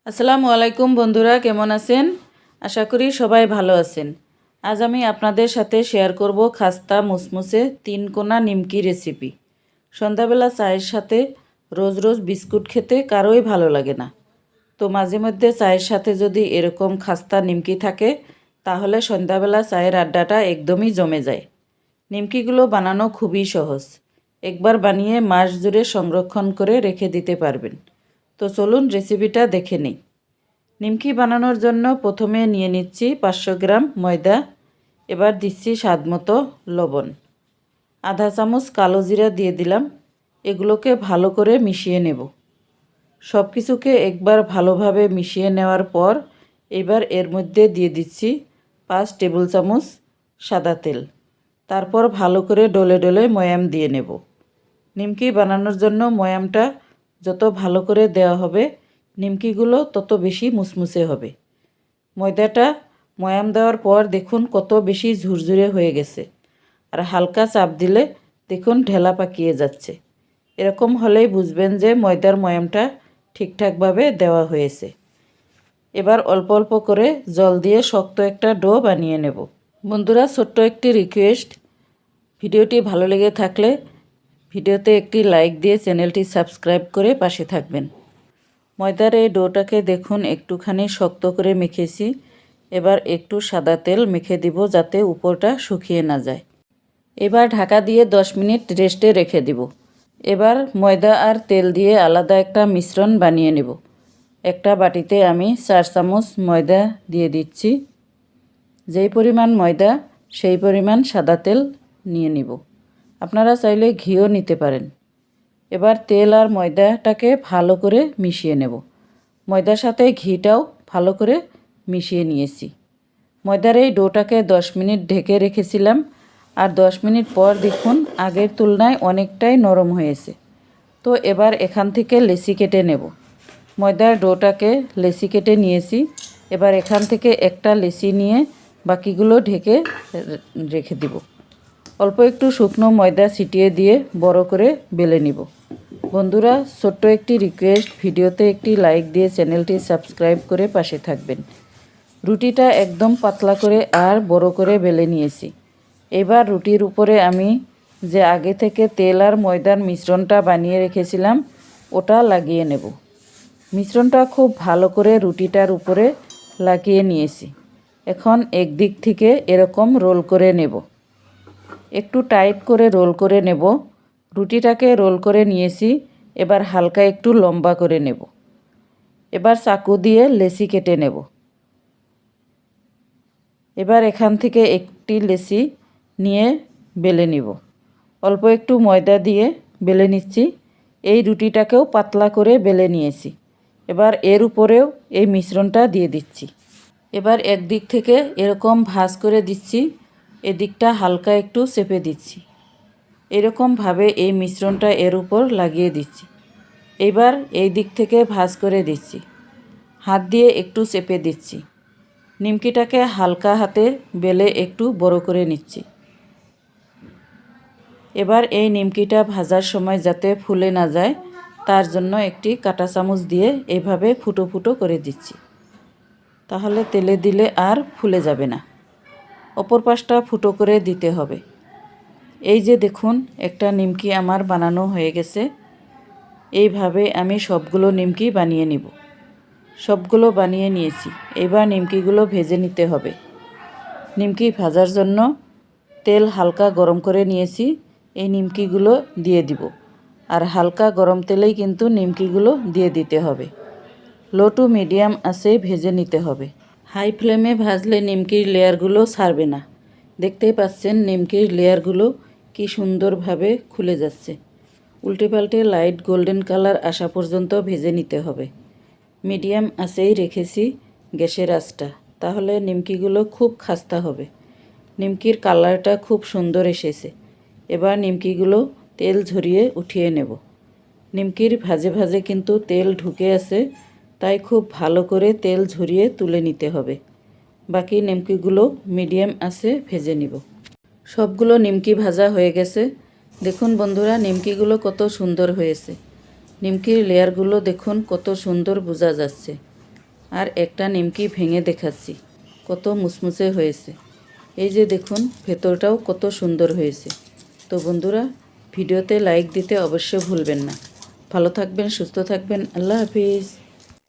আসসালামু আলাইকুম বন্ধুরা, কেমন আছেন? আশা করি সবাই ভালো আছেন। আজ আমি আপনাদের সাথে শেয়ার করব খাস্তা মুসমুসে 3 কোনা নিমকি রেসিপি। সন্ধ্যাবেলা চায়ের সাথে রোজ রোজ বিস্কুট খেতে কারোই ভালো লাগে না। তো মাঝে মধ্যে চায়ের সাথে যদি এরকম খাস্তা নিমকি থাকে তাহলে সন্ধ্যাবেলা চায়ের আড্ডাটা একদমই জমে যায়। নিমকিগুলো বানানো খুবই সহজ। একবার বানিয়ে মাস জুড়ে সংরক্ষণ করে রেখে দিতে পারবেন। তো চলুন রেসিপিটা দেখে নিই। নিমকি বানানোর জন্য প্রথমে নিয়ে নিচ্ছি 500 গ্রাম ময়দা। এবার দিচ্ছি স্বাদমতো লবণ, আধা চামচ কালো জিরা দিয়ে দিলাম। এগুলোকে ভালো করে মিশিয়ে নেব। সব কিছুকে একবার ভালোভাবে মিশিয়ে নেওয়ার পর এবার এর মধ্যে দিয়ে দিচ্ছি 5 টেবিল চামচ সাদা তেল। তারপর ভালো করে ডলে ডলে ময়াম দিয়ে নেব। নিমকি বানানোর জন্য ময়ামটা যত ভালো করে দেওয়া হবে নিমকিগুলো তত বেশি মুসমুসে হবে। ময়দাটা ময়াম দেওয়ার পর দেখুন কত বেশি ঝুরঝুরে হয়ে গেছে, আর হালকা চাপ দিলে দেখুন ঢেলা পাকিয়ে যাচ্ছে। এরকম হলেই বুঝবেন যে ময়দার ময়ামটা ঠিকঠাকভাবে দেওয়া হয়েছে। এবার অল্প অল্প করে জল দিয়ে শক্ত একটা ডো বানিয়ে নেব। বন্ধুরা, ছোট্ট একটি রিকোয়েস্ট, ভিডিওটি ভালো লেগে থাকলে ভিডিওতে একটি লাইক দিয়ে চ্যানেলটি সাবস্ক্রাইব করে পাশে থাকবেন। ময়দার এই ডোটাকে দেখুন একটুখানি শক্ত করে মেখেছি। এবার একটু সাদা তেল মেখে দিব যাতে উপরটা শুকিয়ে না যায়। এবার ঢাকা দিয়ে 10 মিনিট রেস্টে রেখে দিব। এবার ময়দা আর তেল দিয়ে আলাদা একটা মিশ্রণ বানিয়ে নেব। একটা বাটিতে আমি 4 চামচ ময়দা দিয়ে দিচ্ছি। যেই পরিমাণ ময়দা সেই পরিমাণ সাদা তেল নিয়ে নিব। আপনারা চাইলে ঘিও নিতে পারেন। এবার তেল আর ময়দাটাকে ভালো করে মিশিয়ে নেব। ময়দার সাথে ঘিটাও ভালো করে মিশিয়ে নিয়েছি। ময়দার এই ডোটাকে 10 মিনিট ঢেকে রেখেছিলাম, আর 10 মিনিট পর দেখুন আগের তুলনায় অনেকটাই নরম হয়েছে। তো এবার এখান থেকে লেচি কেটে নেব। ময়দার ডোটাকে লেচি কেটে নিয়েছি। এবার এখান থেকে একটা লেচি নিয়ে বাকিগুলো ঢেকে রেখে দিব। অল্প একটু শুকনো ময়দা ছিটিয়ে দিয়ে বড় করে বেলে নিব। বন্ধুরা, ছোট্ট একটি রিকোয়েস্ট, ভিডিওতে একটি লাইক দিয়ে চ্যানেলটি সাবস্ক্রাইব করে পাশে থাকবেন। রুটিটা একদম পাতলা করে আর বড় করে বেলে নিয়েছি। এবার রুটির উপরে আমি যে আগে থেকে তেল আর ময়দার মিশ্রণটা বানিয়ে রেখেছিলাম ওটা লাগিয়ে নেব। মিশ্রণটা খুব ভালো করে রুটিটার উপরে লাগিয়ে নিয়েছি। এখন একদিক থেকে এরকম রোল করে নেব। একটু টাইট করে রোল করে নেব। রুটিটাকে রোল করে নিয়েছি। এবার হালকা একটু লম্বা করে নেব। এবার চাকু দিয়ে লেচি কেটে নেব। এবার এখান থেকে একটি লেচি নিয়ে বেলে নিব। অল্প একটু ময়দা দিয়ে বেলে নিচ্ছি। এই রুটিটাকেও পাতলা করে বেলে নিয়েছি। এবার এর উপরেও এই মিশ্রণটা দিয়ে দিচ্ছি। এবার একদিক থেকে এরকম ভাঁজ করে দিচ্ছি, এদিকটা হালকা একটু চেপে দিচ্ছি। এরকমভাবে এই মিশ্রণটা এর উপর লাগিয়ে দিচ্ছি। এবার এই দিক থেকে ভাঁজ করে দিচ্ছি, হাত দিয়ে একটু চেপে দিচ্ছি। নিমকিটাকে হালকা হাতে বেলে একটু বড় করে নিচ্ছি। এবার এই নিমকিটা ভাজার সময় যাতে ফুলে না যায় তার জন্য একটি কাঁটা চামচ দিয়ে এইভাবে ফুটো ফুটো করে দিচ্ছি। তাহলে তেলে দিলে আর ফুলে যাবে না। অপর পাশটা ফুটো করে দিতে হবে। এই যে দেখুন একটা নিমকি আমার বানানো হয়ে গেছে। এইভাবে আমি সবগুলো নিমকি বানিয়ে নিব। সবগুলো বানিয়ে নিয়েছি। এবার নিমকিগুলো ভেজে নিতে হবে। নিমকি ভাজার জন্য তেল হালকা গরম করে নিয়েছি। এই নিমকিগুলো দিয়ে দিব, আর হালকা গরম তেলেই কিন্তু নিমকিগুলো দিয়ে দিতে হবে। লো টু মিডিয়াম আঁচে ভেজে নিতে হবে। হাই ফ্লেমে ভাজলে নিমকির লেয়ারগুলো ছাড়বে না। দেখতেই পাচ্ছেন নিমকির লেয়ারগুলো কি সুন্দরভাবে খুলে যাচ্ছে। উল্টে পাল্টে লাইট গোল্ডেন কালার আসা পর্যন্ত ভেজে নিতে হবে। মিডিয়াম আঁচেই রেখেছি গ্যাসের আঁচটা, তাহলে নিমকিগুলো খুব খাস্তা হবে। নিমকির কালারটা খুব সুন্দর এসেছে। এবার নিমকিগুলো তেল ঝরিয়ে উঠিয়ে নেব। নিমকির ভাজে ভাজে কিন্তু তেল ঢুকে আছে, তাই খুব ভালো করে তেল ঝরিয়ে তুলে নিতে হবে। বাকি নিমকিগুলো মিডিয়াম আঁচে ভেজে নিব। সবগুলো নিমকি ভাজা হয়ে গেছে। দেখুন বন্ধুরা, নিমকিগুলো কত সুন্দর হয়েছে। নিমকির লেয়ারগুলো দেখুন কত সুন্দর বোঝা যাচ্ছে। আর একটা নিমকি ভেঙে দেখাচ্ছি কত মুসমুসে হয়েছে। এই যে দেখুন ভেতরটাও কত সুন্দর হয়েছে। তো বন্ধুরা, ভিডিওতে লাইক দিতে অবশ্যই ভুলবেন না। ভালো থাকবেন, সুস্থ থাকবেন। আল্লাহ হাফিজ।